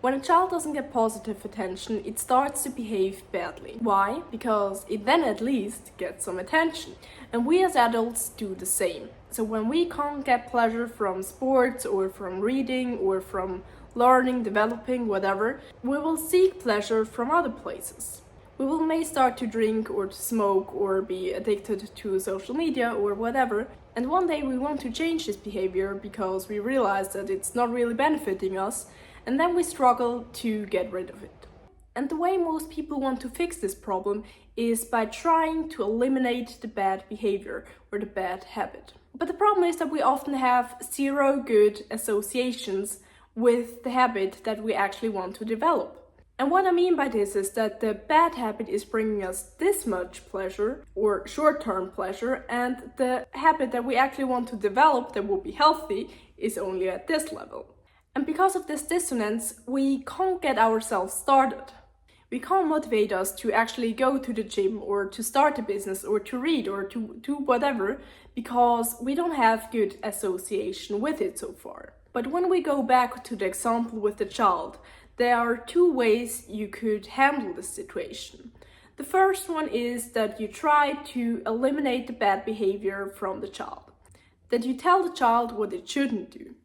When a child doesn't get positive attention, it starts to behave badly. Why? Because it then at least gets some attention. And we as adults do the same. So when we can't get pleasure from sports or from reading or from learning, developing, whatever, we will seek pleasure from other places. We may start to drink or to smoke or be addicted to social media or whatever. And one day we want to change this behavior because we realize that it's not really benefiting us, and then we struggle to get rid of it. And the way most people want to fix this problem is by trying to eliminate the bad behavior or the bad habit. But the problem is that we often have zero good associations with the habit that we actually want to develop. And what I mean by this is that the bad habit is bringing us this much pleasure or short-term pleasure, and the habit that we actually want to develop that will be healthy is only at this level. And because of this dissonance, we can't get ourselves started. We can't motivate us to actually go to the gym or to start a business or to read or to do whatever because we don't have good association with it so far. But when we go back to the example with the child, there are two ways you could handle this situation. The first one is that you try to eliminate the bad behavior from the child, that you tell the child what it shouldn't do.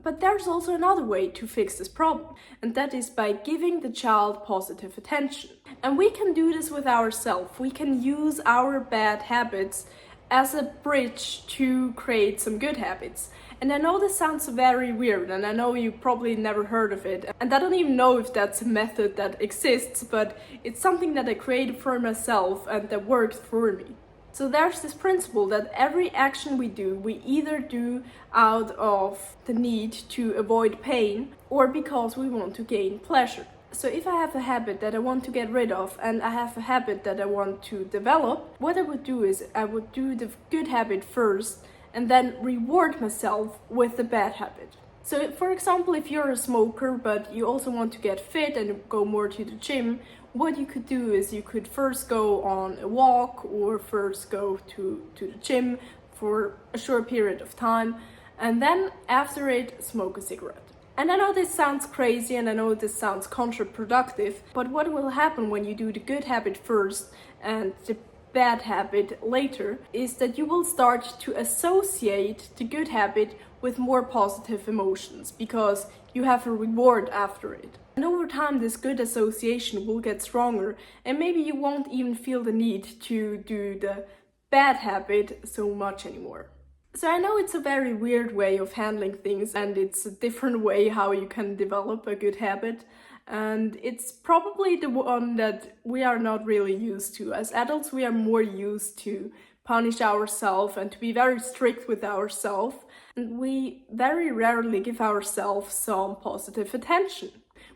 But there's also another way to fix this problem, and that is by giving the child positive attention. And we can do this with ourselves. We can use our bad habits as a bridge to create some good habits. And I know this sounds very weird, and I know you probably never heard of it, and I don't even know if that's a method that exists, but it's something that I created for myself and that worked for me. So there's this principle that every action we do, we either do out of the need to avoid pain or because we want to gain pleasure. So if I have a habit that I want to get rid of and I have a habit that I want to develop, what I would do is I would do the good habit first and then reward myself with the bad habit. So for example, if you're a smoker but you also want to get fit and go more to the gym, what you could do is you could first go on a walk or first go to the gym for a short period of time and then after it smoke a cigarette. And I know this sounds crazy and I know this sounds counterproductive, but what will happen when you do the good habit first and the bad habit later is that you will start to associate the good habit with more positive emotions because you have a reward after it. And over time this good association will get stronger and maybe you won't even feel the need to do the bad habit so much anymore. So I know it's a very weird way of handling things and it's a different way how you can develop a good habit. And it's probably the one that we are not really used to. As adults, we are more used to punish ourselves and to be very strict with ourselves. And we very rarely give ourselves some positive attention.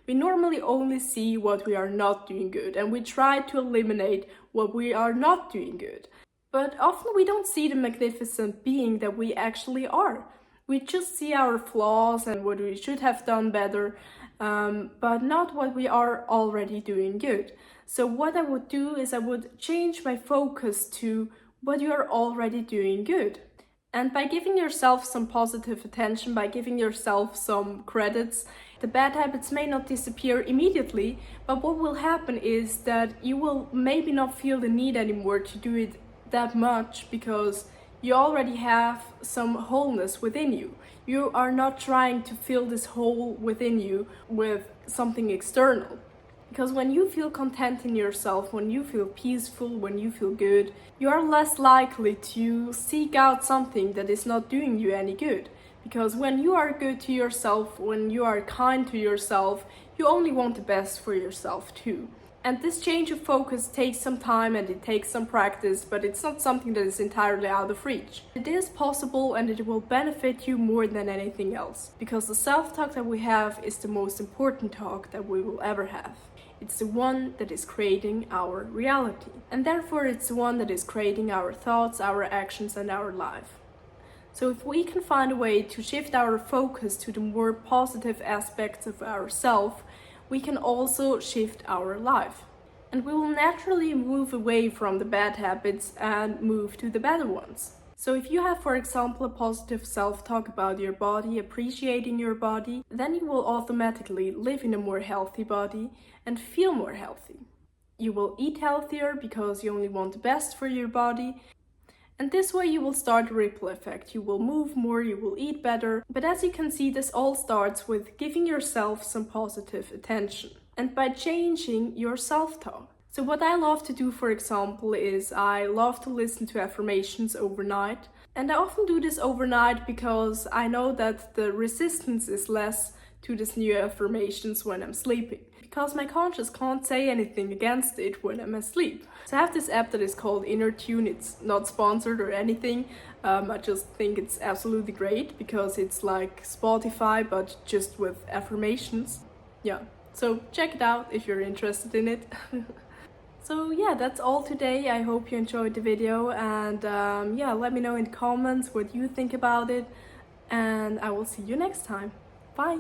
We normally only see what we are not doing good and we try to eliminate what we are not doing good. But often we don't see the magnificent being that we actually are. We just see our flaws and what we should have done better, but not what we are already doing good. So what I would do is I would change my focus to what you are already doing good. And by giving yourself some positive attention, by giving yourself some credits, the bad habits may not disappear immediately, but what will happen is that you will maybe not feel the need anymore to do it that much because you already have some wholeness within you. You are not trying to fill this hole within you with something external. Because when you feel content in yourself, when you feel peaceful, when you feel good, you are less likely to seek out something that is not doing you any good. Because when you are good to yourself, when you are kind to yourself, you only want the best for yourself too. And this change of focus takes some time and it takes some practice, but it's not something that is entirely out of reach. It is possible and it will benefit you more than anything else, because the self-talk that we have is the most important talk that we will ever have. It's the one that is creating our reality, and therefore it's the one that is creating our thoughts, our actions, and our life. So if we can find a way to shift our focus to the more positive aspects of ourselves, we can also shift our life. And we will naturally move away from the bad habits and move to the better ones. So if you have, for example, a positive self-talk about your body, appreciating your body, then you will automatically live in a more healthy body and feel more healthy. You will eat healthier because you only want the best for your body. And this way you will start a ripple effect. You will move more, you will eat better. But as you can see, this all starts with giving yourself some positive attention and by changing your self-talk. So what I love to do, for example, is I love to listen to affirmations overnight. And I often do this overnight because I know that the resistance is less to these new affirmations when I'm sleeping, because my conscious can't say anything against it when I'm asleep. So I have this app that is called Inner Tune. It's not sponsored or anything. I just think it's absolutely great because it's like Spotify but just with affirmations. Yeah, so check it out if you're interested in it. So yeah, that's all today. I hope you enjoyed the video, and yeah, let me know in the comments what you think about it, and I will see you next time. Bye!